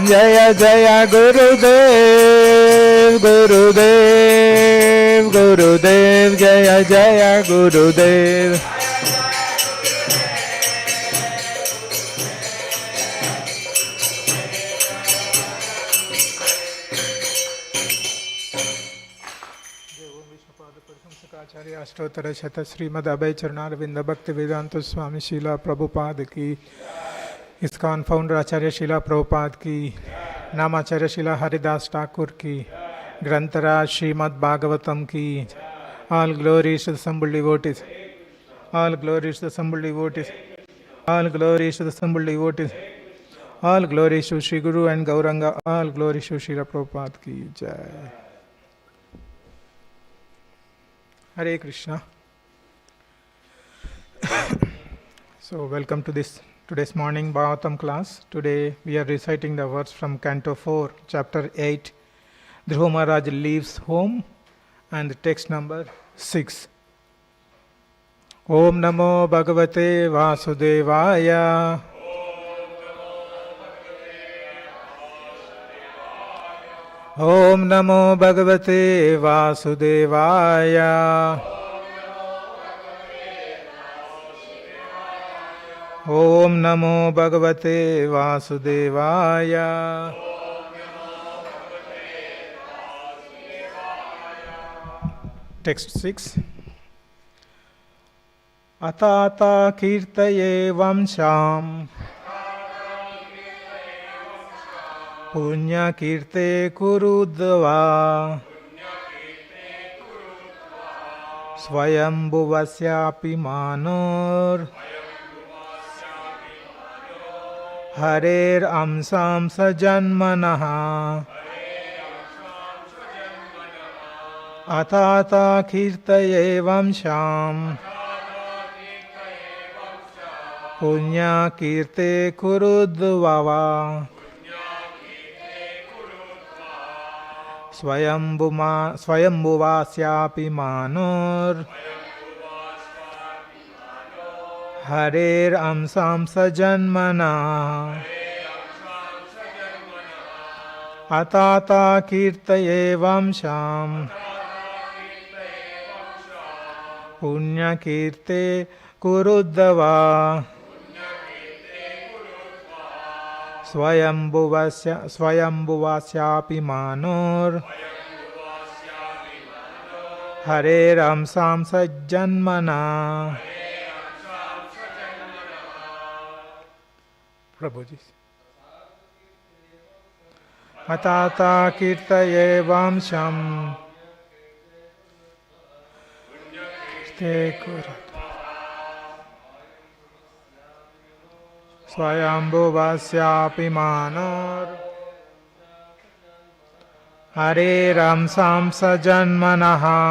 जय जय गुरुदेव गुरुदेव गुरुदेव जय जय गुरुदेव. आचार्य अष्टोत्तर शत श्रीमद अभय चरणारविंद भक्ति वेदांत स्वामी शीला प्रभुपाद की, इस्कॉन फाउंडर आचार्य शीला प्रभुपाद की, नाम आचार्य शीला हरिदास ठाकुर की, ग्रंथराज श्रीमद् भागवतम की. All glories to the assembled devotees. All glories to the assembled devotees. All glories to the assembled devotees. All glories to Sri Guru and Gauranga. All glories to Srila Prabhupada ki jai. Hare Krishna. So welcome to today's morning Bhagavatam class. Today we are reciting the verse from Canto 4, Chapter 8. Dhruva Maharaj leaves home, and the text number 6. Om Namo Bhagavate Vasudevaya. Om Namo Bhagavate Vasudevaya. Om Namo Bhagavate Vasudevaya. Text 6. Atata kirtaye vamsham punya kirte kurudva swayambhuvasyapi manor harer amsam sajanmanaha. Atata kirtaye vamsham punya kirte kurudvava swayambhuvasyapi manor harer amsam sajanmana. Atata kirtaye vamsham punya kirte kurudva swayambhuvasyapi manor harer amsam sajanmana. Prabhuji. Atata kirtaye vamsham swayambhuvasyapi manor harer amsam sajanmanaha.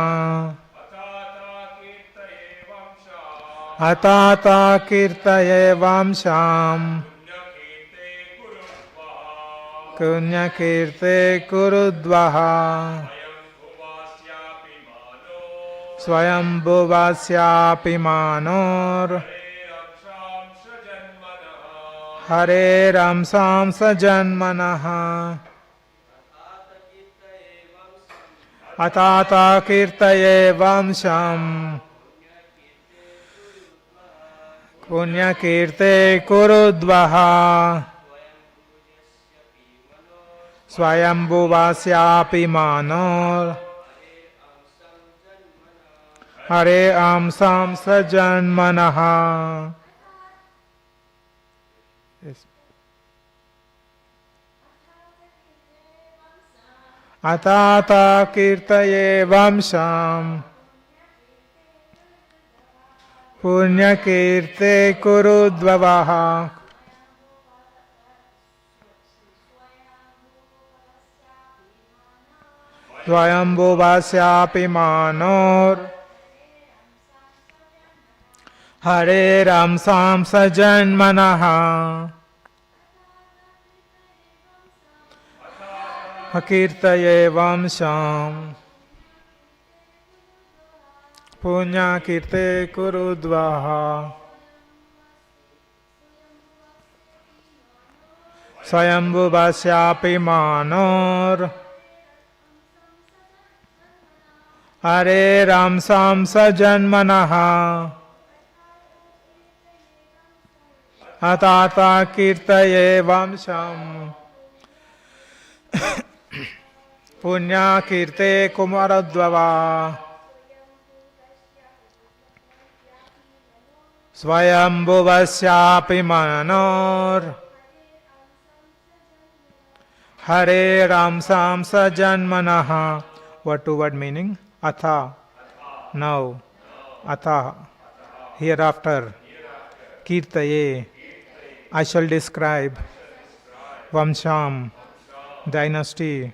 Atata kirtaye vamsham punya kirte kurudvaha swayambhuvasyapi manor harer amsam sajanmanaha. Atata kirtaye vamsham punya kirte kurudvaha swayambhuvasyapi manor hare amsam sajanmanaha. Yes. Atata kirtaye vamsham punya kirte kurudvavaha swayambhuvasyapi manor harer amsam sajanmanaha. Kirtaye vamsham punya kirte kurudvaha स्वयंभुवस्यापि मानोर् हरेरांसां सजन्मनः अताता कीर्तये वंशम् पुण्याकीर्ते कुमारद्ववा स्वयंभुवस्यापि मनोर् हरेरांसां सजन्मनः. Word to word meaning? Atha, now. Atha, hereafter. Kirtaye, I shall describe. Vamsham, dynasty.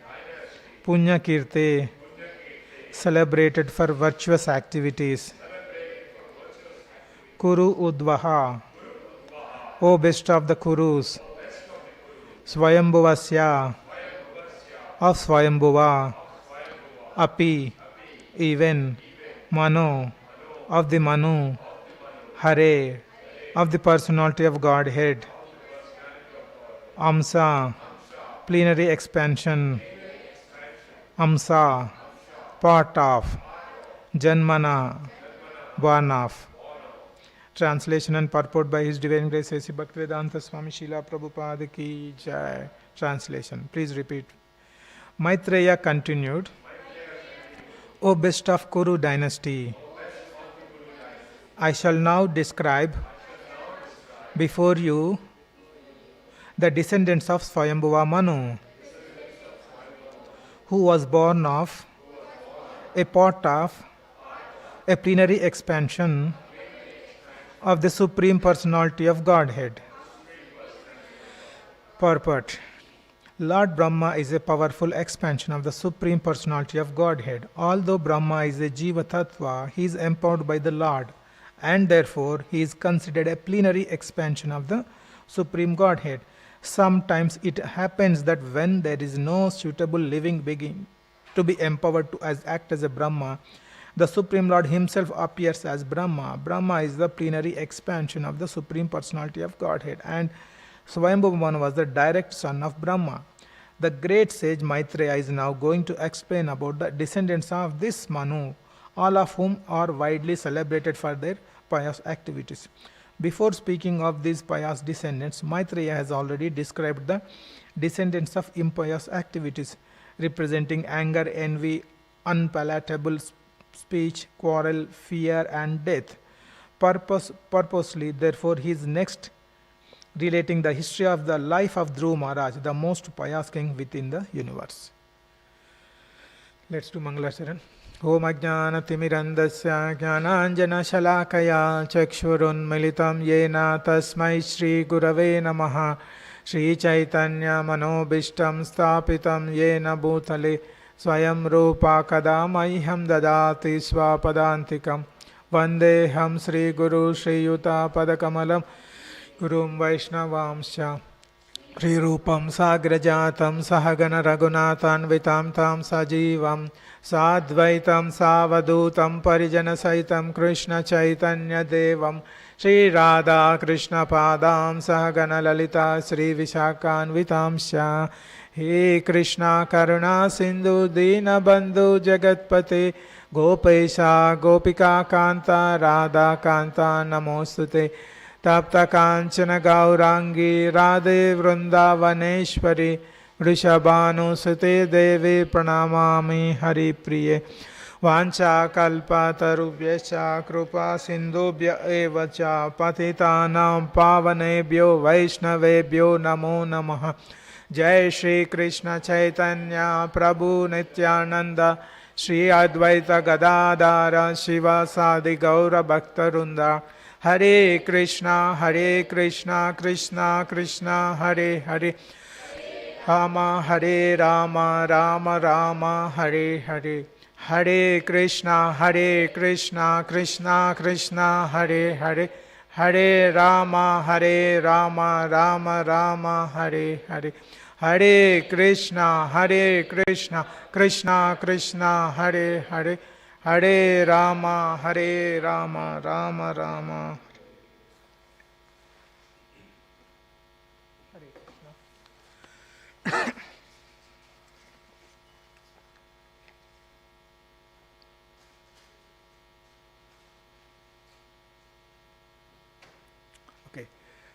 Punya Kirte, celebrated for virtuous activities. Kuru Udvaha, O best of the Kurus. Swayambhuvasya, of Swayambhuva. Api, even. Mano, of the Manu. Hare, of the personality of Godhead. Amsa, plenary expansion. Amsa, part of. Janmana, born of. Translation and purport by His Divine Grace A.C. Bhaktivedanta Swami Srila Prabhupada Ki Jai. Translation. Please repeat. Maitreya continued, O best of Kuru dynasty, I shall now describe before you the descendants of Swayambhuva Manu, who was born of a part of a plenary expansion of the Supreme Personality of Godhead. Purport. Lord Brahma is a powerful expansion of the Supreme Personality of Godhead. Although Brahma is a Jiva Tattva, he is empowered by the Lord, and therefore he is considered a plenary expansion of the Supreme Godhead. Sometimes it happens that when there is no suitable living being to be empowered to act as a Brahma, the Supreme Lord himself appears as Brahma. Brahma is the plenary expansion of the Supreme Personality of Godhead, and Swayambhuva Manu was the direct son of Brahma. The great sage Maitreya is now going to explain about the descendants of this Manu, all of whom are widely celebrated for their pious activities. Before speaking of these pious descendants, Maitreya has already described the descendants of impious activities, representing anger, envy, unpalatable speech, quarrel, fear, and death. Purposely, therefore, he is next relating the history of the life of Dhruva Maharaj, the most pious king within the universe. Let's do Mangalacharan. Om Ajnanatimirandasya Jnananjana Shalakaya Chakshurunmilitam Yena Tasmai Shri Gurave Namaha Shri Chaitanya Manobishtam Stapitam Yena Bhutale Swayam Rupa Kadamaiham Dadati Swapadantikam Vandeham Sri Guru Shri Yuta Padakamalam Gurum Vaishnavamsya Shri Rupam Sagrajatam Sahagana Raghunathan Vitam Tam Sajivam Sadvaitam Savadutam Parijana Saitam Krishna Chaitanya Devam Shri Radha Krishna Padam Sahagana Lalita Shri Vishakan Vitamsya He Krishna Karuna Sindhu Dina Bandhu Jagatpate Gopesha Gopika Kanta Radha Kanta Namostute Tapta Kanchana Gaurangi Radhe Vrindavaneshwari Vrishabhanu Sute Devi Pranamami Hari Priye Vancha Kalpa Tarubhyascha Krupa Sindhubhya Evacha Patitanam Pavanebhyo Vaishnavebhyo Namo Namaha Jai Shri Krishna Chaitanya Prabhu Nityananda Shri Advaita Gadadara Shiva Sadi Gaura Bhaktarunda Hare Krishna, Krishna Krishna, Hare Hare, Rama, Hare Rama, Rama Rama, Hare Hare, Hare Krishna, Krishna Krishna, Hare Hare, Hare Rama, Rama Rama, Hare Hare, Hare Krishna, Krishna Krishna, Hare Hare, Hare Rama, Rama Rama. Hare Krishna.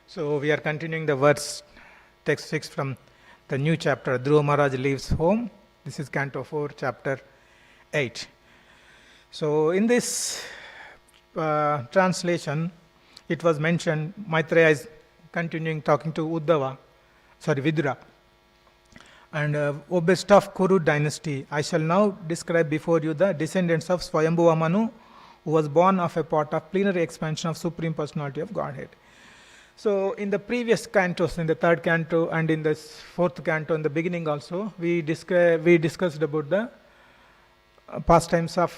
So we are continuing the verse text 6 from the new chapter. Dhruva Maharaj leaves home. This is Canto 4, chapter 8. So in this translation, it was mentioned, Maitreya is continuing talking to Vidura. And O best of Kuru dynasty, I shall now describe before you the descendants of Swayambhuva Manu, who was born of a pot of plenary expansion of Supreme Personality of Godhead. So in the previous cantos, in the third canto and in the fourth canto, in the beginning also, we discussed about the pastimes of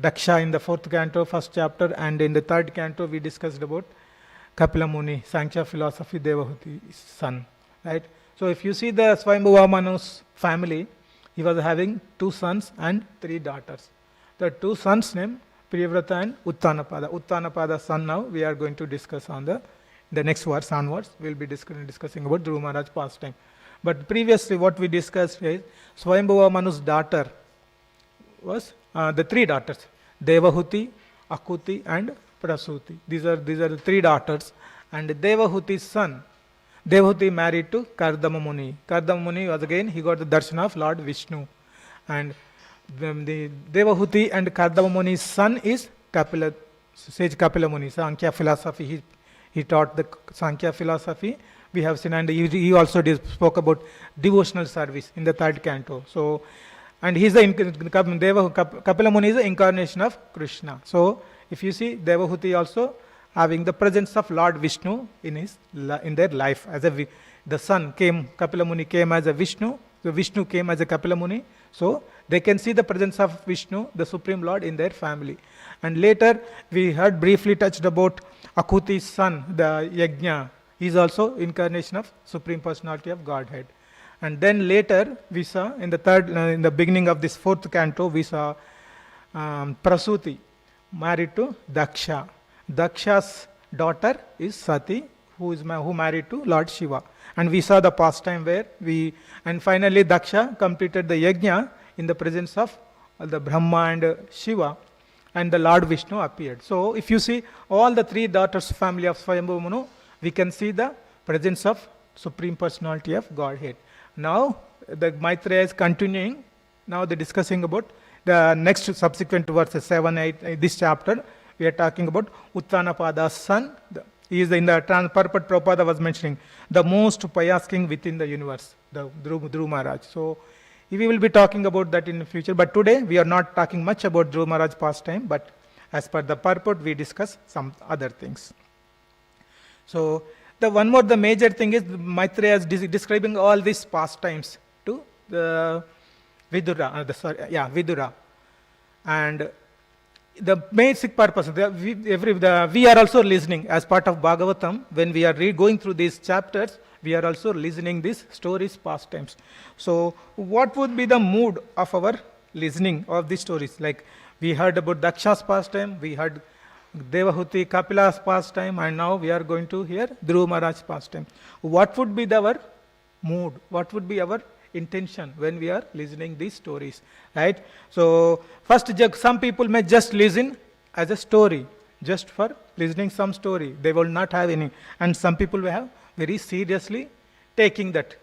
Daksha in the fourth canto, first chapter, and in the third canto we discussed about Kapila Muni, Sankhya philosophy, Devahuti's son. Right? So if you see the Swayambhuva Manu's family, he was having 2 sons and 3 daughters. The 2 sons named Priyavrata and Uttanapada. Uttanapada's son now we are going to discuss on the next verse onwards. We will be discussing about Dhruva Maharaj pastime. But previously what we discussed is Swayambhuva Manu's daughter was the 3 daughters, Devahuti, Akuti and Prasuti. These are the 3 daughters. And Devahuti's son, Devahuti married to Kardama Muni. Kardama Muni was again, he got the darshan of Lord Vishnu. And the Devahuti and Kardama Muni's son is Sage Kapila Muni, Sankhya philosophy. He taught the Sankhya philosophy. We have seen, and he also spoke about devotional service in the third canto. So, and he's Kapila Muni is the incarnation of Krishna. So, if you see Devahuti also having the presence of Lord Vishnu in their life. The son came, Kapila Muni came as a Vishnu, the Vishnu came as a Kapila Muni. So, they can see the presence of Vishnu, the Supreme Lord, in their family. And later, we had briefly touched about Akuti's son, the Yajna. He is also incarnation of Supreme Personality of Godhead. And then later, we saw in the beginning of this fourth canto, we saw Prasuti married to Daksha. Daksha's daughter is Sati, who married to Lord Shiva. And we saw the pastime where and finally Daksha completed the Yajna in the presence of the Brahma and Shiva, and the Lord Vishnu appeared. So if you see all the 3 daughters family of Swayambhuva Manu, we can see the presence of Supreme Personality of Godhead. Now the Maitreya is continuing, now they're discussing about the next subsequent verses 7, 8, this chapter. We are talking about Uttanapada's son. He is in the purport Prabhupada was mentioning, the most pious king within the universe, the Dhruva Maharaj. So we will be talking about that in the future. But today we are not talking much about Dhruva Maharaj pastime, but as per the purport we discuss some other things. So the major thing is Maitreya is describing all these pastimes to the Vidura. And the basic purpose, we are also listening as part of Bhagavatam. When we are going through these chapters, we are also listening these stories, pastimes. So what would be the mood of our listening of these stories? Like we heard about Daksha's pastime, we heard Devahuti, Kapila's pastime, and now we are going to hear Dhruva Maharaj's pastime. What would be our mood? What would be our intention when we are listening these stories, right? So first, some people may just listen as a story, just for listening some story. They will not have any, and some people will have very seriously taking that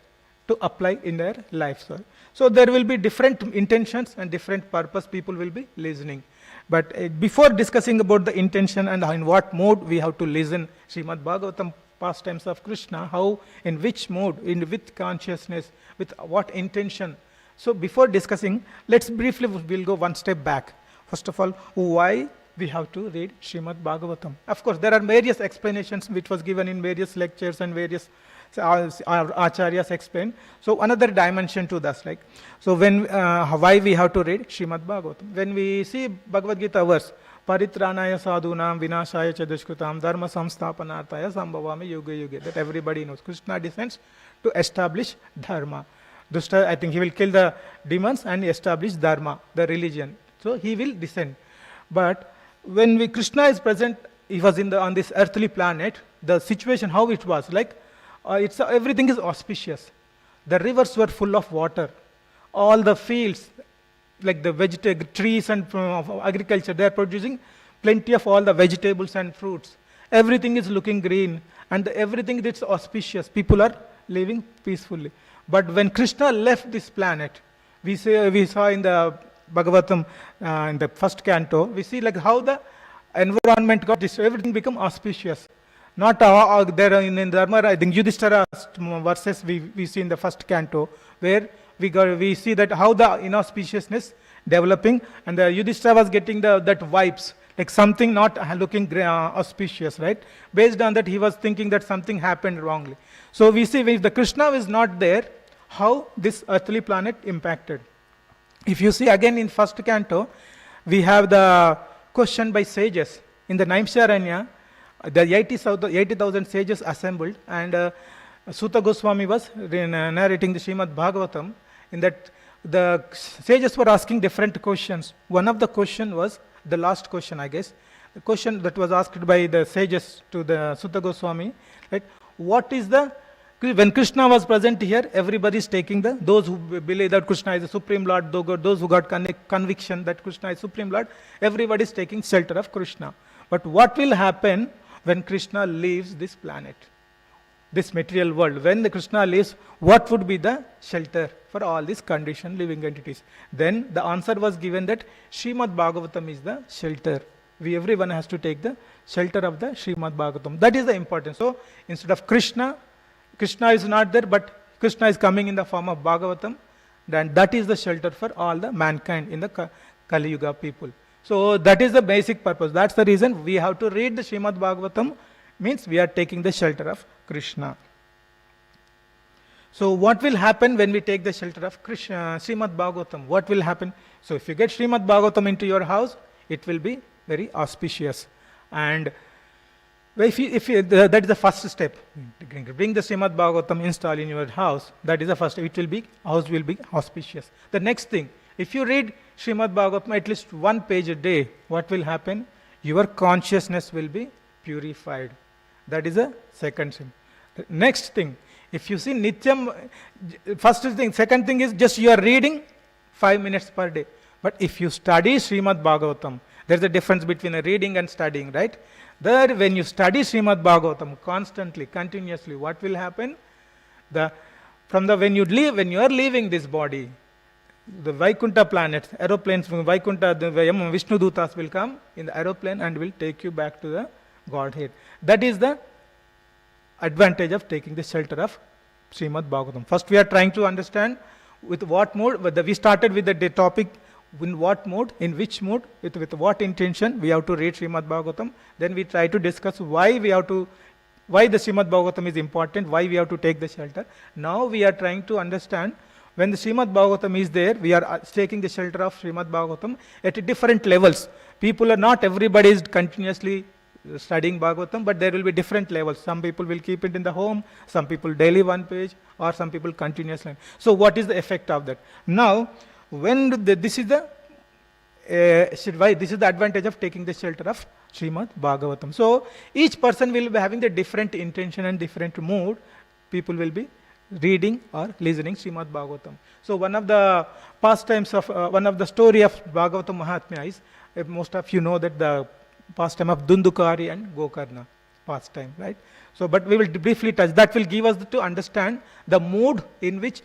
to apply in their life. So there will be different intentions and different purpose people will be listening. But before discussing about the intention and in what mode we have to listen Srimad Bhagavatam pastimes of Krishna, how, in which mode, with consciousness, with what intention. So before discussing, we'll go one step back. First of all, why we have to read Srimad Bhagavatam. Of course, there are various explanations which was given in various lectures and various acharyas explained. So another dimension to this, like, so why we have to read Srimad Bhagavatam. When we see Bhagavad Gita verse, Paritranaya sadhunam vinashaya cha dushkritam dharma samsthapanarthaya sambhavami yuga yuga, that everybody knows. Krishna descends to establish dharma. Dushta, I think he will kill the demons and establish dharma, the religion. So he will descend. But when Krishna is present, he was on this earthly planet, the situation, how it was, like, everything is auspicious. The rivers were full of water. All the fields, like the trees and agriculture, they are producing plenty of all the vegetables and fruits. everything is looking green, and everything that's auspicious. People are living peacefully. But when Krishna left this planet, we saw in the Bhagavatam, in the first canto, we see like how the environment got destroyed, everything become auspicious. Not there in Dharma, I think Yudhishthira verses we see in the first canto, where we see that how the inauspiciousness developing, and the Yudhishthira was getting that vibes, like something not looking auspicious, right? Based on that, he was thinking that something happened wrongly. So we see if the Krishna is not there, how this earthly planet impacted. If you see again in first canto, we have the question by sages. In the Naimsharanya, the 80,000 sages assembled, and Suta Goswami was narrating the Srimad Bhagavatam. In that, the sages were asking different questions. One of the question was the last question, I guess. The question that was asked by the sages to the Suta Goswami, right? What is when Krishna was present here, everybody is taking those who believe that Krishna is the Supreme Lord, those who got conviction that Krishna is Supreme Lord, everybody is taking shelter of Krishna. But what will happen when Krishna leaves this planet, this material world? When the Krishna leaves, what would be the shelter for all these conditioned living entities? Then the answer was given that Srimad Bhagavatam is the shelter. Everyone has to take the shelter of the Srimad Bhagavatam. That is the importance. So instead of Krishna is not there, but Krishna is coming in the form of Bhagavatam. Then that is the shelter for all the mankind in the Kali Yuga people. So that is the basic purpose. That's the reason we have to read the Srimad Bhagavatam, means we are taking the shelter of Krishna. So what will happen when we take the shelter of Krishna, Srimad Bhagavatam? What will happen? So if you get Srimad Bhagavatam into your house, it will be very auspicious. And that is the first step. Bring the Srimad Bhagavatam, install in your house. That is the first step. House will be auspicious. The next thing, if you read Srimad Bhagavatam at least one page a day, what will happen? Your consciousness will be purified. That is the second thing. The next thing, if you see Nityam, first thing, second thing is just you are reading 5 minutes per day. But if you study Srimad Bhagavatam, there's a difference between reading and studying, right? There, when you study Srimad Bhagavatam constantly, continuously, what will happen? When you are leaving this body, the Vaikuntha planets, aeroplanes from Vaikuntha, the Vishnu Dutas will come in the aeroplane and will take you back to the Godhead. That is the advantage of taking the shelter of Srimad Bhagavatam. First, we are trying to understand with what mode. We started with the topic, in what mode, in which mode, with what intention we have to read Srimad Bhagavatam. Then we try to discuss why the Srimad Bhagavatam is important, why we have to take the shelter. Now we are trying to understand when the Srimad Bhagavatam is there, we are taking the shelter of Srimad Bhagavatam at different levels. Not everybody is continuously studying Bhagavatam, but there will be different levels. Some people will keep it in the home, some people daily one page, or some people continuously. So what is the effect of that? Now, this is the advantage of taking the shelter of Srimad Bhagavatam. So each person will be having the different intention and different mood. People will be reading or listening Srimad Bhagavatam. So one of the pastimes of one of the story of Bhagavatam Mahatmya is, most of you know that the pastime of Dundukari and Gokarna pastime, right? So, but we will briefly touch. That will give us to understand the mood in which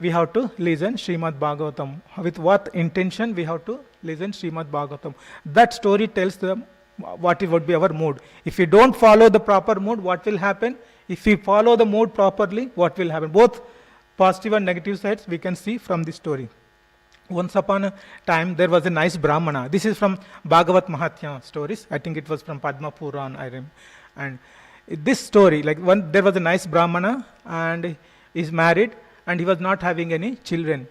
we have to listen Srimad Bhagavatam. With what intention we have to listen Srimad Bhagavatam. That story tells them what would be our mood. If we don't follow the proper mood, what will happen? If we follow the mood properly, what will happen? Both positive and negative sides we can see from this story. Once upon a time, there was a nice Brahmana. This is from Bhagavat Mahatmya stories. I think it was from Padma Puran, I remember. And this story, there was a nice Brahmana and is married and he was not having any children.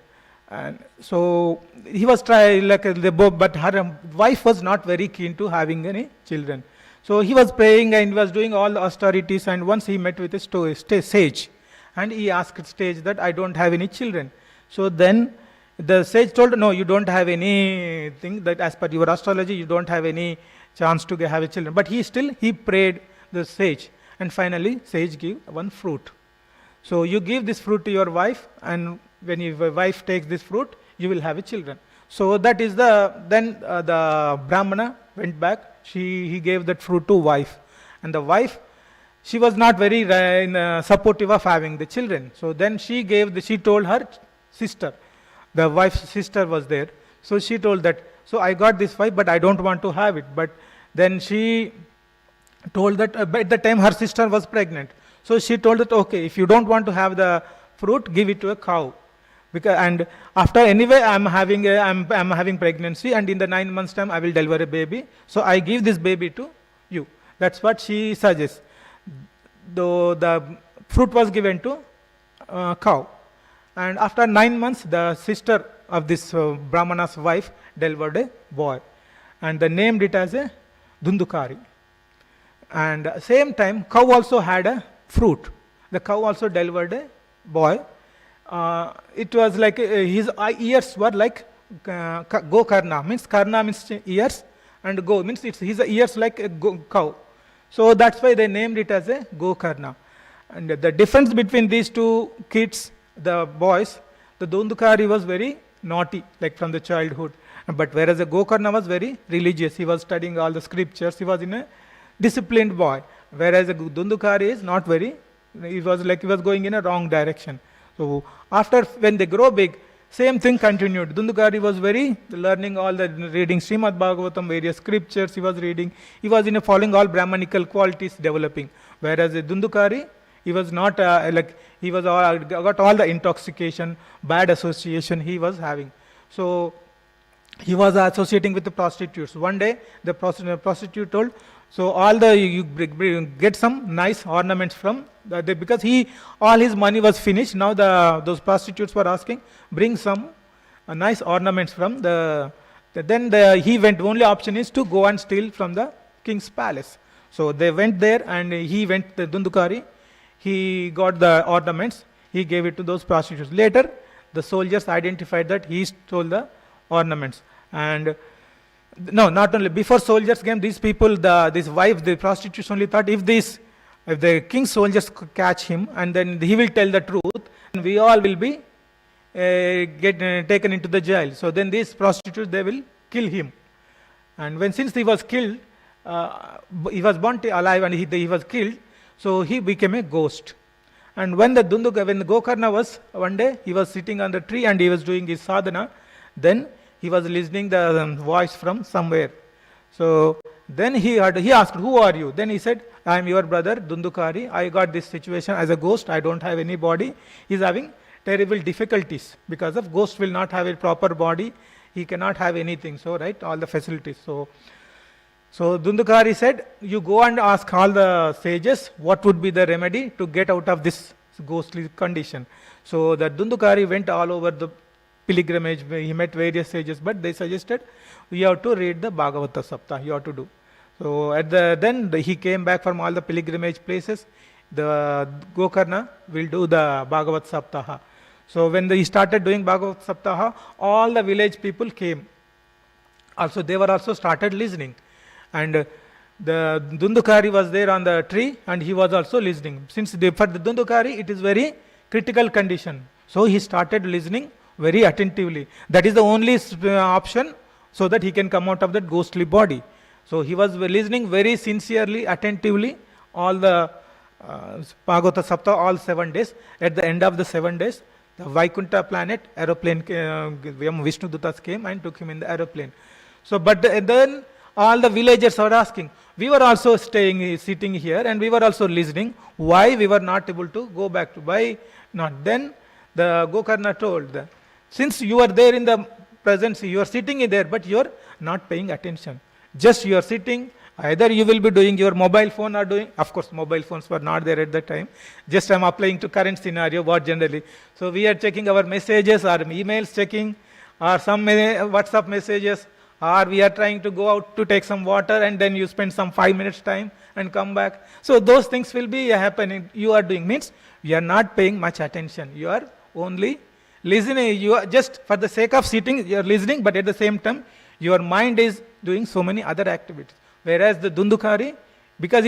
And so he was trying, but her wife was not very keen to having any children. So he was praying and he was doing all the austerities, and once he met with a sage and he asked sage that I don't have any children. So then the sage told, no, you don't have anything, that as per your astrology, you don't have any chance to have a children. But he prayed the sage, and finally sage gave one fruit. So you give this fruit to your wife, and when your wife takes this fruit, you will have a children. So that is the Brahmana went back, he gave that fruit to wife. And the wife, she was not very supportive of having the children. So then she told her sister, the wife's sister was there. So she told that, so I got this wife, but I don't want to have it. But then she told that, at the time her sister was pregnant. So she told that, okay, if you don't want to have the fruit, give it to a cow. And after, anyway, I'm having pregnancy, and in the 9 months time I will deliver a baby. So I give this baby to you. That's what she suggests. Though the fruit was given to cow. And after 9 months, the sister of this Brahmana's wife delivered a boy. And they named it as a Dundukari. And same time, cow also had a fruit. The cow also delivered a boy. It was like his ears were like Gokarna. Means Karna means ears, and Go means his ears like a cow. So that's why they named it as a Gokarna. And the difference between these two kids, the boys, the Dundukari was very naughty, like from the childhood. But whereas the Gokarna was very religious. He was studying all the scriptures. He was in a disciplined boy. Whereas the Dundukari is not very, he was going in a wrong direction. So after, when they grow big, same thing continued. Dundukari was very learning all the reading Srimad Bhagavatam, various scriptures he was reading. He was in a following all Brahmanical qualities developing. Whereas the Dundukari, he was not he was got all the intoxication, bad association he was having. So he was associating with the prostitutes. One day the prostitute told, so all you get some nice ornaments from because all his money was finished. Now those prostitutes were asking, bring some nice ornaments from he went. Only option is to go and steal from the king's palace. So they went there, and he went, the Dundukari. He got the ornaments. He gave it to those prostitutes. Later, the soldiers identified that he stole the ornaments. And no, not only before soldiers came, these people, this wife, the prostitutes only thought, if the king's soldiers catch him, and then he will tell the truth, and we all will be taken into the jail. So then these prostitutes, they will kill him. And since he was killed, he was burnt alive, and he was killed, so he became a ghost. And when the Gokarna was, one day, he was sitting on the tree and he was doing his sadhana, then he was listening the voice from somewhere. So then he asked, who are you? Then he said, I am your brother, Dundukari. I got this situation as a ghost. I don't have any body. He is having terrible difficulties because of ghost will not have a proper body. He cannot have anything. So, right, all the facilities. So Dundukari said, you go and ask all the sages what would be the remedy to get out of this ghostly condition. So the Dundukari went all over the pilgrimage. He met various sages, but they suggested you have to read the Bhagavata Saptaha. You have to do. So then he came back from all the pilgrimage places. The Gokarna will do the Bhagavat Saptaha. So when he started doing Bhagavat Saptaha, all the village people came. Also, they were also started listening. And the Dundukari was there on the tree, and he was also listening. Since for the Dundukari, it is very critical condition. So he started listening very attentively. That is the only option so that he can come out of that ghostly body. So he was listening very sincerely, attentively, all the Bhagavata Saptaha, all 7 days. At the end of the 7 days, the Vaikuntha planet, aeroplane, Vishnu Dutas came and took him in the aeroplane. So, but then all the villagers were asking, we were also sitting here, and we were also listening. Why we were not able to go back to? Why not? Then the Gokarna told, since you are there in the presence, you are sitting there, but you are not paying attention. Just you are sitting. Either you will be doing your mobile phone or doing, of course, mobile phones were not there at that time. Just I am applying to current scenario, what generally. So we are checking our messages, or emails checking, or some WhatsApp messages, or we are trying to go out to take some water, and then you spend some 5 minutes time and come back. So those things will be happening. You are doing, means you are not paying much attention. You are only listening. You are just for the sake of sitting, you are listening, but at the same time, your mind is doing so many other activities. Whereas the Dundukari, because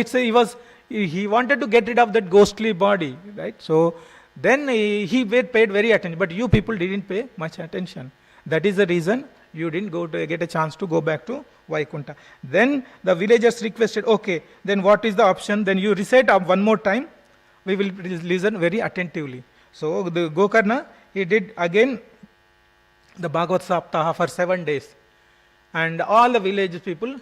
he wanted to get rid of that ghostly body, right? So then he paid very attention, but you people didn't pay much attention. That is the reason you didn't get a chance to go back to Vaikunta. Then the villagers requested, okay, then what is the option? Then you recite up one more time. We will listen very attentively. So the Gokarna, he did again the Bhagavad Saptaha for 7 days. And all the village people,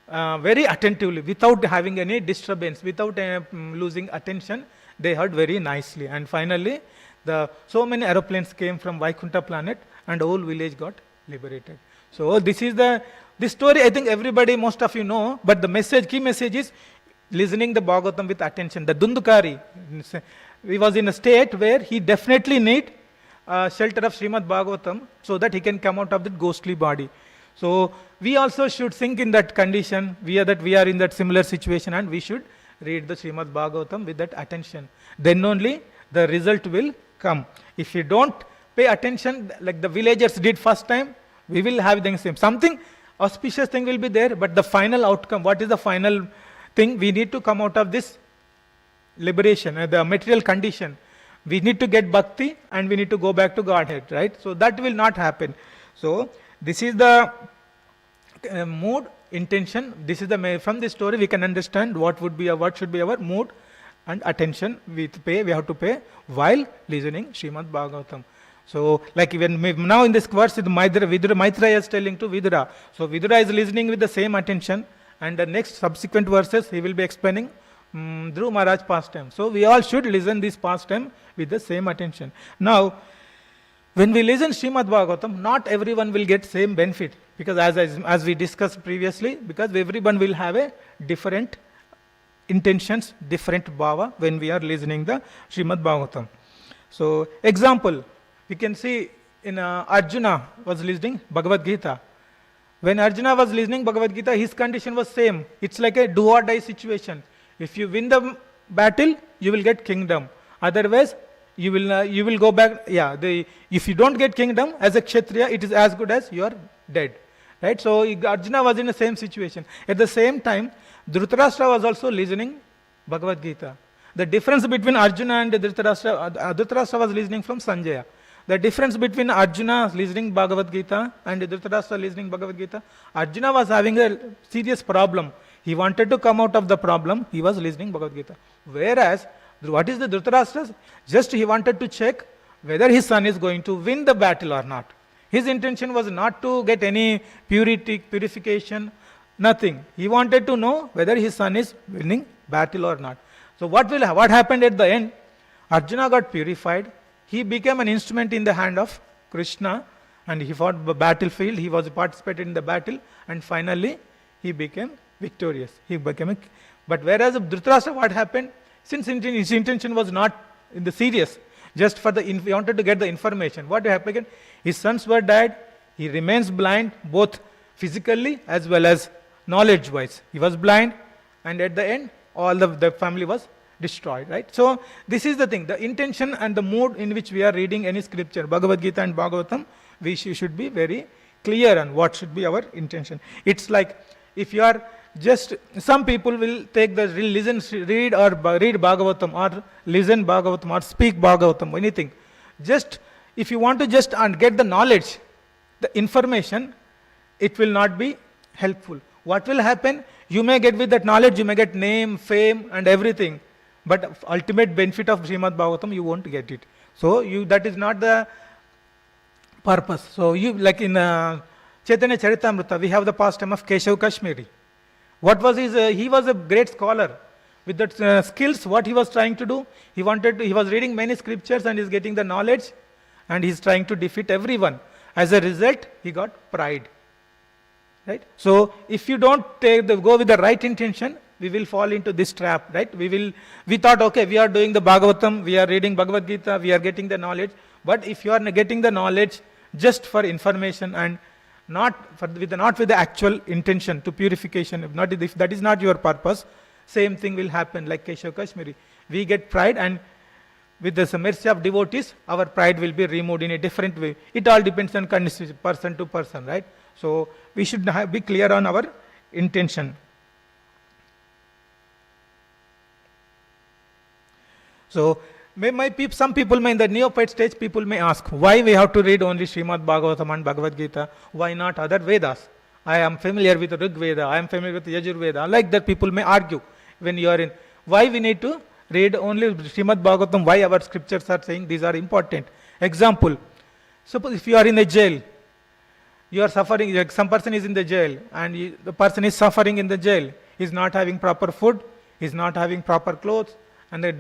very attentively, without having any disturbance, without losing attention, they heard very nicely. And finally, so many aeroplanes came from Vaikunta planet, and the whole village got liberated. So this story I think everybody, most of you know, but the key message is listening the Bhagavatam with attention. The Dundukari, he was in a state where he definitely need shelter of Srimad Bhagavatam so that he can come out of that ghostly body. So we also should think in that condition, we are in that similar situation, and we should read the Srimad Bhagavatam with that attention. Then only the result will come. If you don't pay attention, like the villagers did first time, we will have the same. Something auspicious thing will be there, but the final outcome, what is the final thing? We need to come out of this liberation, the material condition. We need to get bhakti and we need to go back to Godhead, right? So that will not happen. So this is the mood, intention. This is from this story we can understand what should be our mood and attention we have to pay while listening Srimad Bhagavatam. So like even now in this verse, Maitreya is telling to Vidura. So Vidura is listening with the same attention, and the next subsequent verses he will be explaining Dhruv Maharaj pastime. So we all should listen this pastime with the same attention. Now, when we listen Srimad Bhagavatam, not everyone will get same benefit, because as we discussed previously, because everyone will have a different intentions, different bhava when we are listening the Srimad Bhagavatam. So example, we can see in Arjuna was listening Bhagavad Gita. When Arjuna was listening Bhagavad Gita, his condition was same. It's like a do or die situation. If you win the battle, you will get kingdom. Otherwise, you will go back. If you don't get kingdom as a Kshatriya, it is as good as you are dead. Right? So Arjuna was in the same situation. At the same time, Dhritarashtra was also listening Bhagavad Gita. The difference between Arjuna and Dhritarashtra was listening from Sanjaya. The difference between Arjuna listening Bhagavad Gita and Dhritarashtra listening Bhagavad Gita, Arjuna was having a serious problem. He wanted to come out of the problem, he was listening Bhagavad Gita. Whereas, what is the Dhritarashtra? Just he wanted to check whether his son is going to win the battle or not. His intention was not to get any purification, nothing. He wanted to know whether his son is winning battle or not. So what happened at the end? Arjuna got purified. He became an instrument in the hand of Krishna, and he fought the battlefield. He was participated in the battle, and finally he became victorious. But whereas of Dhritarashtra, what happened? Since his intention was not in the serious, just for he wanted to get the information. What happened? His sons were dead. He remains blind, both physically as well as knowledge-wise. He was blind, and at the end, all the family was destroyed, right? So this is the thing, the intention and the mood in which we are reading any scripture, Bhagavad Gita and Bhagavatam, we should be very clear on what should be our intention. It's like if you are some people will take read Bhagavatam or listen Bhagavatam or speak Bhagavatam, anything. Just if you want to just get the knowledge, the information, it will not be helpful. What will happen? You may get with that knowledge, you may get name, fame and everything. But ultimate benefit of Srimad Bhagavatam, you won't get it. So that is not the purpose. So like in Chaitanya Charitamrita, we have the pastime of Keshav Kashmiri. What was he was a great scholar. With that skills, what he was trying to do, he was reading many scriptures and is getting the knowledge, and he's trying to defeat everyone. As a result, he got pride. Right? So if you don't go with the right intention, we will fall into this trap, right? We thought, okay, we are doing the Bhagavatam, we are reading Bhagavad Gita, we are getting the knowledge. But if you are getting the knowledge just for information and not with the actual intention to purification, if that is not your purpose, same thing will happen like Keshav Kashmiri. We get pride, and with the mercy of devotees, our pride will be removed in a different way. It all depends on person to person, right? So we should be clear on our intention. So Some people may, in the neophyte stage, people may ask, why we have to read only Srimad Bhagavatam and Bhagavad Gita? Why not other Vedas? I am familiar with Rig Veda, I am familiar with Yajur Veda. Like that, people may argue when you are in. Why we need to read only Srimad Bhagavatam? Why our scriptures are saying these are important? Example, suppose if you are in a jail, you are suffering, like some person is in the jail, and the person is suffering in the jail. He is not having proper food, he is not having proper clothes, and the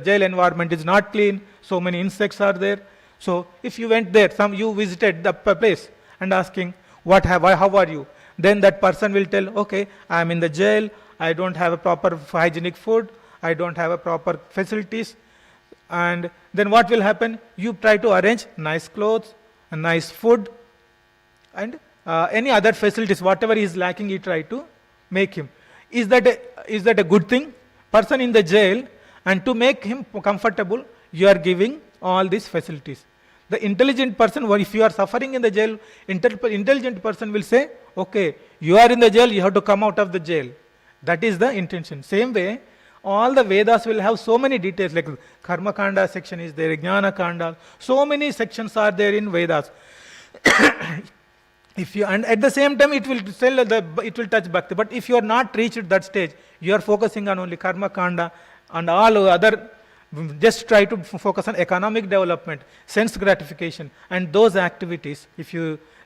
jail environment is not clean, so many insects are there. So if you went there, you visited the place and asking, how are you? Then that person will tell, okay, I am in the jail, I don't have a proper hygienic food, I don't have a proper facilities. And then what will happen? You try to arrange nice clothes, and nice food, and any other facilities, whatever he is lacking, you try to make him. Is that a good thing? Person in the jail, and to make him comfortable, you are giving all these facilities. The intelligent person, or if you are suffering in the jail, intelligent person will say, okay, you are in the jail, you have to come out of the jail. That is the intention. Same way, all the Vedas will have so many details, like Karma Kanda section is there, Jnana Kanda, so many sections are there in Vedas. And at the same time, it will touch bhakti. But if you are not reached that stage, you are focusing on only Karma Kanda and all other, just try to focus on economic development, sense gratification, and those activities.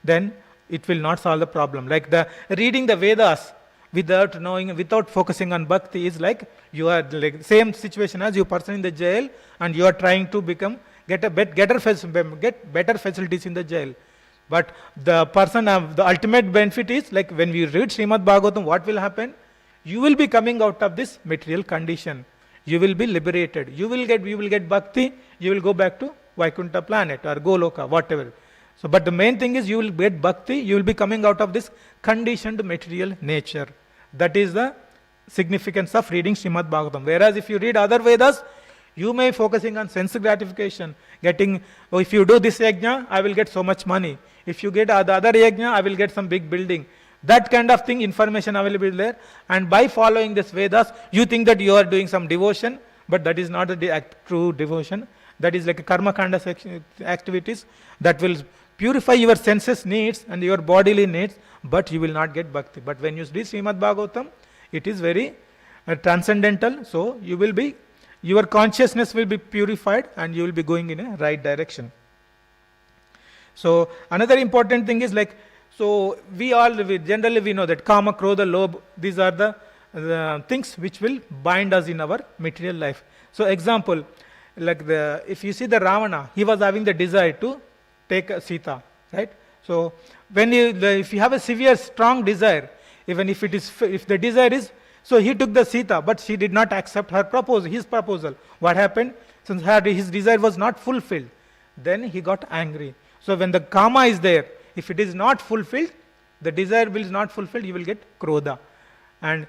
Then it will not solve the problem. Like reading the Vedas without focusing on bhakti is like you are like same situation as you person in the jail, and you are trying to get better facilities in the jail. But the ultimate benefit is, like when we read Srimad Bhagavatam, what will happen? You will be coming out of this material condition. You will be liberated. You will get bhakti. You will go back to Vaikuntha planet or Goloka, whatever. So, but the main thing is you will get bhakti. You will be coming out of this conditioned material nature. That is the significance of reading Srimad Bhagavatam. Whereas if you read other Vedas, you may be focusing on sense gratification, if you do this yajna, I will get so much money. If you get the other yajna, I will get some big building. That kind of thing, information available there. And by following this Vedas, you think that you are doing some devotion, but that is not the true devotion. That is like a karma kanda activities that will purify your senses needs and your bodily needs, but you will not get bhakti. But when you read Srimad Bhagavatam, it is very transcendental, so your consciousness will be purified and you will be going in a right direction. So another important thing is we generally we know that kama, krodha, lobha, these are the things which will bind us in our material life. So example, if you see the Ravana, he was having the desire to take Sita, right? So if you have a severe, strong desire, even if the desire is, so he took the Sita, but she did not accept his proposal. What happened? Since his desire was not fulfilled, then he got angry. So when the kama is there, if it is not fulfilled, the desire is not fulfilled, you will get krodha. And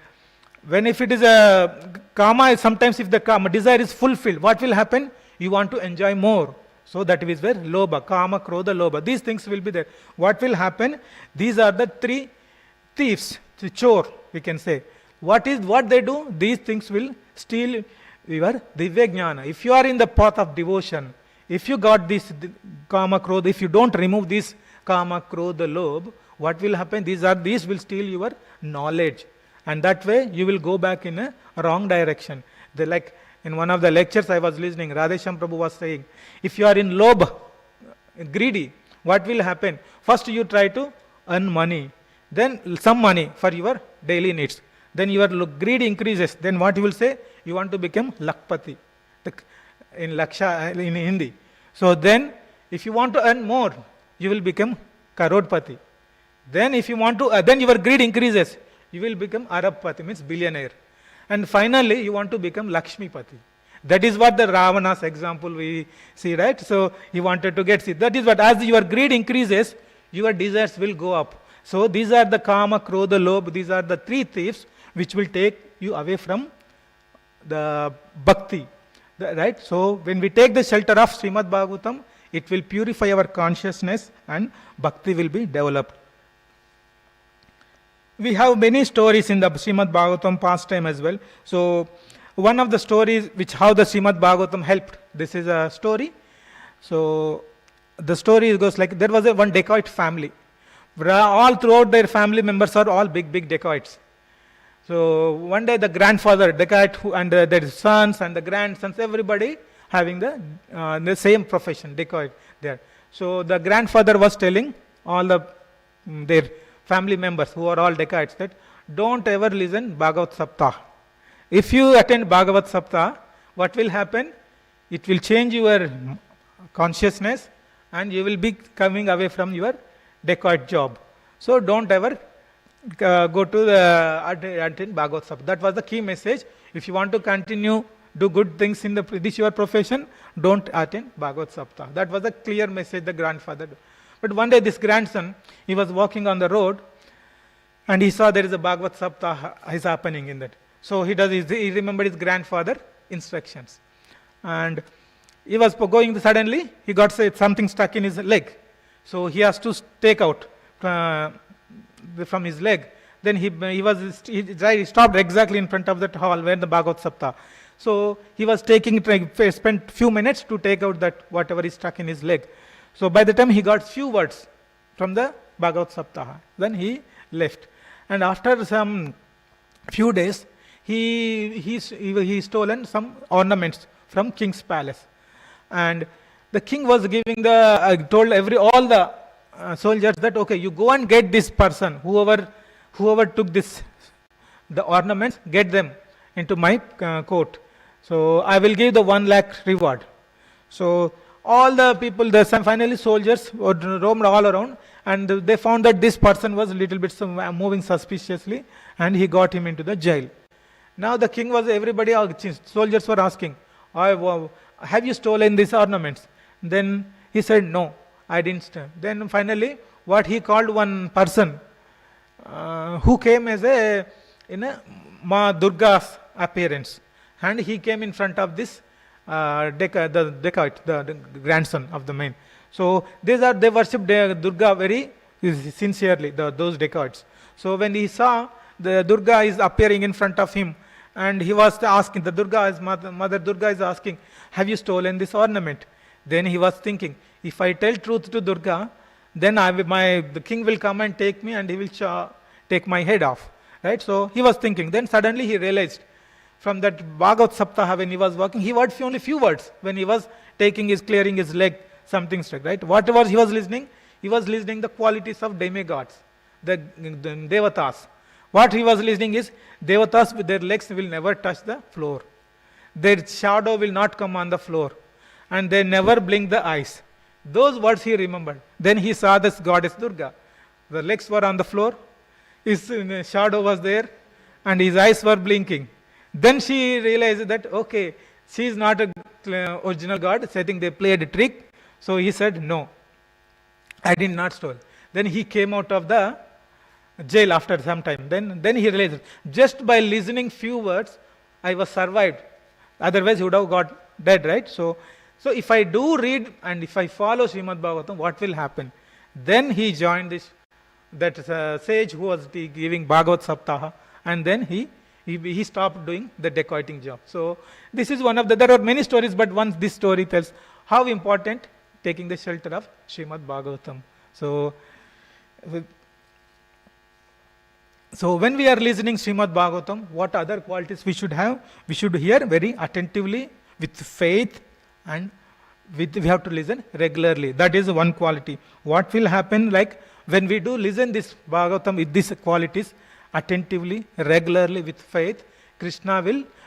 if it is a kama, sometimes if the kama desire is fulfilled, what will happen? You want to enjoy more. So that is where lobha, kama, krodha, lobha, these things will be there. What will happen? These are the three thieves, the chore, we can say. What they do? These things will steal your divya jnana. If you are in the path of devotion, if you got this kama, krodha, if you don't remove this kama, krodha, lobha, what will happen? These will steal your knowledge. And that way you will go back in a wrong direction. In one of the lectures I was listening, Radhesham Prabhu was saying, if you are in lobha, greedy, what will happen? First you try to earn money, then some money for your daily needs. Then your greed increases. Then what you will say? You want to become lakpati in Hindi. So then if you want to earn more, you will become karodpati. Then if you want to, then your greed increases. You will become arabpati, means billionaire. And finally, you want to become Lakshmipati. That is what the Ravana's example we see, right? So he wanted to get see. That is what, as your greed increases, your desires will go up. So these are the kama, krodha, lobha. These are the three thieves which will take you away from the bhakti, right? So when we take the shelter of Srimad Bhagavatam, it will purify our consciousness and bhakti will be developed. We have many stories in the Srimad Bhagavatam past time as well. So one of the stories which how the Srimad Bhagavatam helped. This is a story. So the story goes like, there was one dacoit family. All throughout their family members are all big dacoits. So one day the grandfather dacoit and their sons and the grandsons, everybody having the same profession, dacoit there. So the grandfather was telling all their family members who are all dacoits that don't ever listen Bhagavat Saptah. If you attend Bhagavat Saptah, what will happen? It will change your consciousness and you will be coming away from your dacoit job. So don't ever go to attend Bhagavat Saptah. That was the key message. If you want to continue, do good things in this your profession, don't attend Bhagavat Saptah. That was a clear message the grandfather. But one day this grandson, he was walking on the road and he saw there is a Bhagavat Saptah is happening in that. So he remembered his grandfather instructions. And he was going, suddenly he got something stuck in his leg. So he has to take out from his leg. Then he stopped exactly in front of that hall where the Bhagavat Saptah. So he was spent few minutes to take out that whatever is stuck in his leg. So by the time he got few words from the Bhagavat Saptah, then he left. And after some few days, he stolen some ornaments from king's palace. And the king was giving told all the soldiers that, okay, you go and get this person, whoever took the ornaments, get them into my court. So I will give the 1 lakh reward. So all the people, finally soldiers roamed all around, and they found that this person was a little bit moving suspiciously, and he got him into the jail. Now the king soldiers were asking, have you stolen these ornaments? Then he said, no, I didn't steal. Then finally, what he called one person who came as in a Ma Durga's appearance, and he came in front of this the grandson of the man. So they worshipped Durga very sincerely, those dacoits. So when he saw the Durga is appearing in front of him, and he was asking, Mother Durga is asking, have you stolen this ornament? Then he was thinking, if I tell truth to Durga, then the king will come and take me, and he will take my head off. Right? So he was thinking. Then suddenly he realized, from that Bhagavat Saptaha when he was walking, he heard only few words when he was clearing his leg, something struck. Right? Whatever he was listening the qualities of demigods, the devatas. What he was listening is, devatas with their legs will never touch the floor. Their shadow will not come on the floor. And they never blink the eyes. Those words he remembered. Then he saw this goddess Durga. The legs were on the floor, his shadow was there, and his eyes were blinking. Then she realized that, okay, she is not an original god. So I think they played a trick. So he said, no, I did not steal. Then he came out of the jail after some time. Then he realized, just by listening few words, I was survived. Otherwise, he would have got dead, right? So if I do read and if I follow Srimad Bhagavatam, what will happen? Then he joined that sage who was giving Bhagavat Saptaha, and then he stopped doing the dacoiting job. So this is one of there are many stories, but once this story tells how important taking the shelter of Srimad Bhagavatam. So when we are listening Srimad Bhagavatam, what other qualities we should have? We should hear very attentively, with faith, and we have to listen regularly. That is one quality. What will happen, like when we do listen this Bhagavatam with these qualities, attentively, regularly, with faith,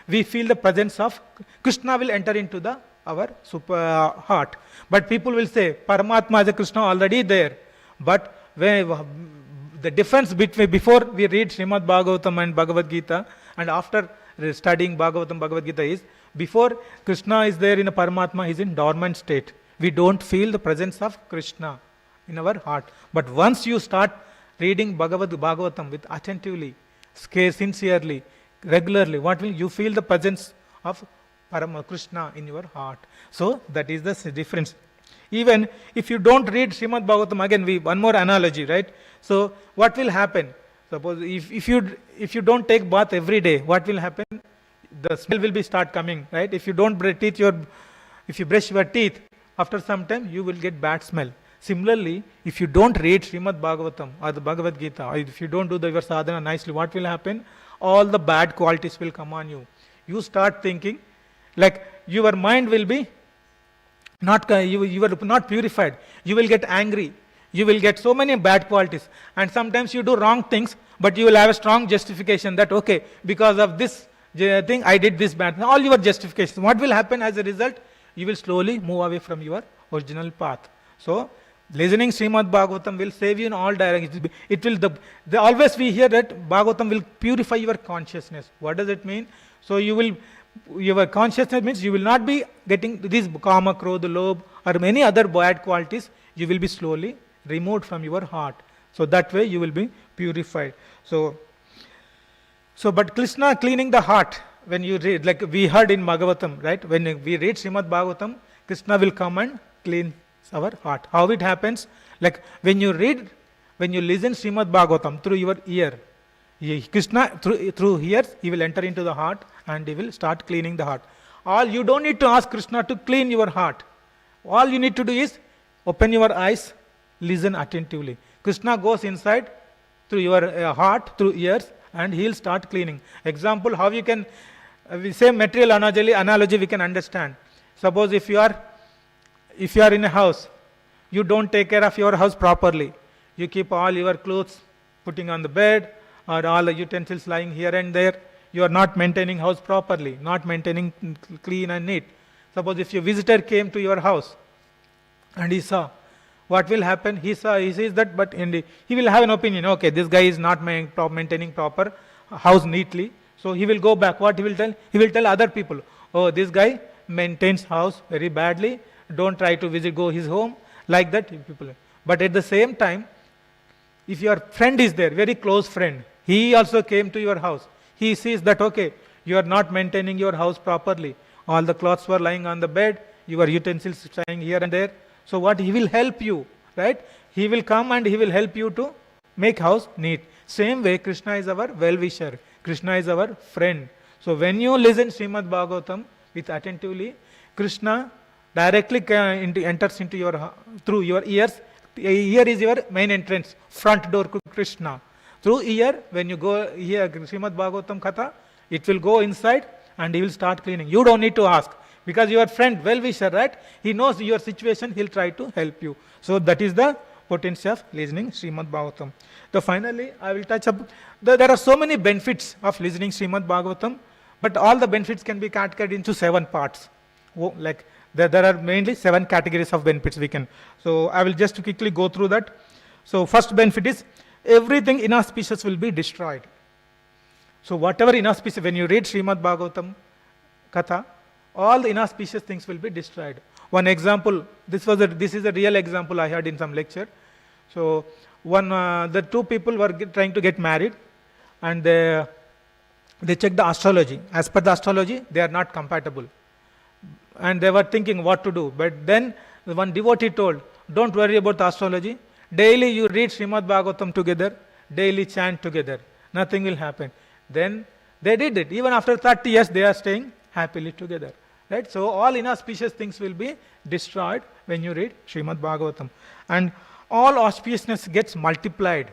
we feel the presence of Krishna will enter into our super heart. But people will say, Paramatma as a Krishna already there. But the difference between before we read Srimad Bhagavatam and Bhagavad Gita, and after studying Bhagavatam, Bhagavad Gita is, before Krishna is there in a Paramatma, he is in dormant state. We don't feel the presence of Krishna in our heart. But once you start reading Bhagavatam with attentively, sincerely, regularly, what will you feel the presence of Krishna in your heart? So that is the difference. Even if you don't read Srimad Bhagavatam, again one more analogy, right? So what will happen? Suppose if you don't take bath every day, what will happen? the smell will be start coming, right? If you don't if you brush your teeth, after some time you will get bad smell. Similarly, if you don't read Srimad Bhagavatam or the Bhagavad Gita, or if you don't do your sadhana nicely, what will happen? All the bad qualities will come on you. You start thinking, like your mind will be you are not purified. You will get angry. You will get so many bad qualities. And sometimes you do wrong things, but you will have a strong justification that, okay, because of this thing, I did this bad. All your justifications. What will happen as a result? You will slowly move away from your original path. So, listening Srimad Bhagavatam will save you in all directions. It will, always we hear that Bhagavatam will purify your consciousness. What does it mean? So, your consciousness means you will not be getting these kama, krodha, lobh or many other bad qualities. You will be slowly removed from your heart. So that way you will be purified. So but Krishna cleaning the heart, when you read, like we heard in Bhagavatam, right? When we read Srimad Bhagavatam, Krishna will come and clean our heart. How it happens? Like when you listen Srimad Bhagavatam through your ear, Krishna through ears, he will enter into the heart and he will start cleaning the heart. You don't need to ask Krishna to clean your heart. All you need to do is open your eyes, listen attentively. Krishna goes inside through your heart, through ears, and he'll start cleaning. Example, how you can, we say material analogy we can understand. Suppose if you are in a house, you don't take care of your house properly. You keep all your clothes putting on the bed, or all the utensils lying here and there. You are not maintaining house properly, not maintaining clean and neat. Suppose if your visitor came to your house and he saw, what will happen? He sees that, but he will have an opinion. Okay, this guy is not maintaining proper house neatly. So he will go back. What he will tell? He will tell other people, oh, this guy maintains house very badly. Don't try to go his home. Like that, people. But at the same time, if your friend is there, very close friend, he also came to your house. He sees that, okay, you are not maintaining your house properly. All the clothes were lying on the bed, your utensils lying here and there. So what? He will help you, right? He will come and he will help you to make house neat. Same way, Krishna is our well-wisher. Krishna is our friend. So when you listen Srimad Bhagavatam with attentively, Krishna directly enters into through your ears. Ear is your main entrance, front door to Krishna. Through ear, when you go here, Srimad Bhagavatam Katha, it will go inside and he will start cleaning. You don't need to ask, because your friend, well-wisher, right? He knows your situation, he'll try to help you. So that is the potential of listening Srimad Bhagavatam. So finally, I will touch up, there are so many benefits of listening Srimad Bhagavatam, but all the benefits can be categorized into 7 parts. Like there are mainly 7 categories of benefits we can. So I will just quickly go through that. So first benefit is, everything inauspicious will be destroyed. So whatever inauspicious, when you read Srimad Bhagavatam Katha, all the inauspicious things will be destroyed. One example, this is a real example I heard in some lecture. So the 2 people were trying to get married, and they checked the astrology. As per the astrology, they are not compatible. And they were thinking what to do. But then one devotee told, don't worry about the astrology. Daily you read Srimad Bhagavatam together, daily chant together. Nothing will happen. Then they did it. Even after 30 years, they are staying happily together. Right? So all inauspicious things will be destroyed when you read Srimad Bhagavatam. And all auspiciousness gets multiplied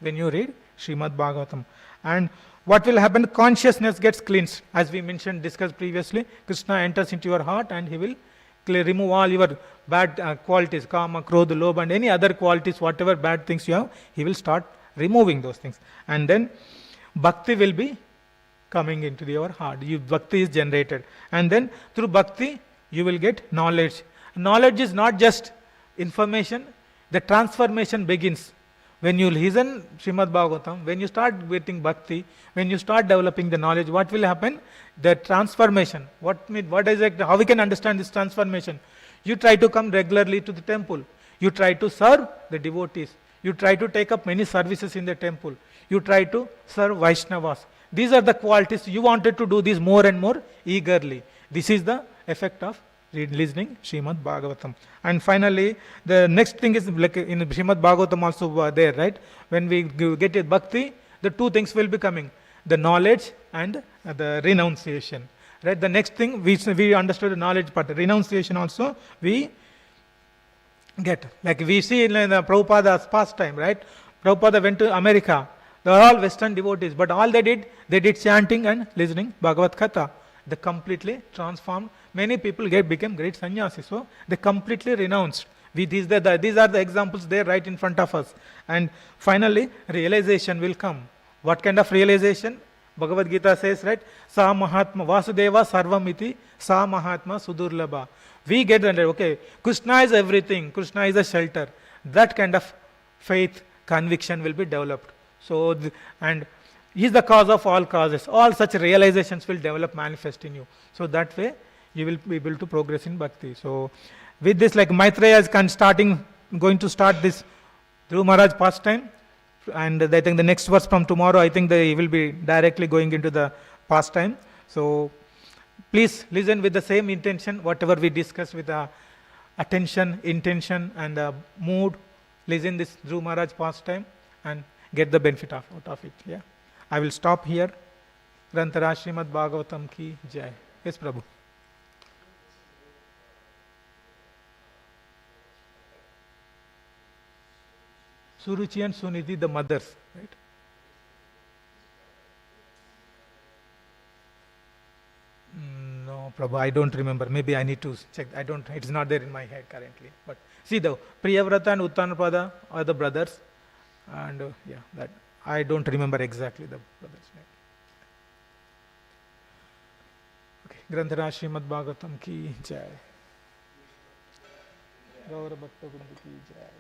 when you read Srimad Bhagavatam. And what will happen? Consciousness gets cleansed. As we discussed previously, Krishna enters into your heart and he will remove all your bad qualities, kama, krodha, lobh, and any other qualities, whatever bad things you have, he will start removing those things. And then bhakti will be coming into your heart. Bhakti is generated. And then through bhakti, you will get knowledge. Knowledge is not just information, the transformation begins. When you listen Srimad Bhagavatam, when you start getting bhakti, when you start developing the knowledge, what will happen? The transformation. What is it? How we can understand this transformation? You try to come regularly to the temple. You try to serve the devotees. You try to take up many services in the temple. You try to serve Vaishnavas. These are the qualities. You wanted to do this more and more eagerly. This is the effect of listening Srimad Bhagavatam. And finally, the next thing is, like in Srimad Bhagavatam also there, right? When we get a bhakti, the 2 things will be coming. The knowledge and the renunciation. Right? The next thing we understood the knowledge part. Renunciation also we get. Like we see in the Prabhupada's pastime, right? Prabhupada went to America. They are all Western devotees, but all they did chanting and listening Bhagavad Katha. They completely transformed. Many people became great sannyasis. So they completely renounced. These are the examples there right in front of us. And finally, realization will come. What kind of realization? Bhagavad Gita says, right? Sa Mahatma Vasudeva Sarvamiti Sa Mahatma Sudurlabha. We get that, okay, Krishna is everything, Krishna is a shelter. That kind of faith, conviction will be developed. So, and he is the cause of all causes. All such realizations will develop, manifest in you. So that way, you will be able to progress in bhakti. So, with this, like Maitreya is going to start this Dhruv Maharaj pastime. And I think the next verse from tomorrow, I think they will be directly going into the pastime. So, please listen with the same intention, whatever we discuss with the attention, intention, and the mood. Listen this Dhruv Maharaj pastime and get the benefit out of it. Yeah, I will stop here. Grantara Srimad Bhagavatam ki jai. Yes, Prabhu. Suruchi and Sunidhi, the mothers, right? No, Prabhu, I don't remember. Maybe I need to check. It's not there in my head currently. But see, the Priyavrata and Uttanapada are the brothers. And yeah, that I don't remember exactly the brothers' name. Okay, Grantara Srimad Bhagavatam ki jai. Gaura Bhakta Vrinda ki jai.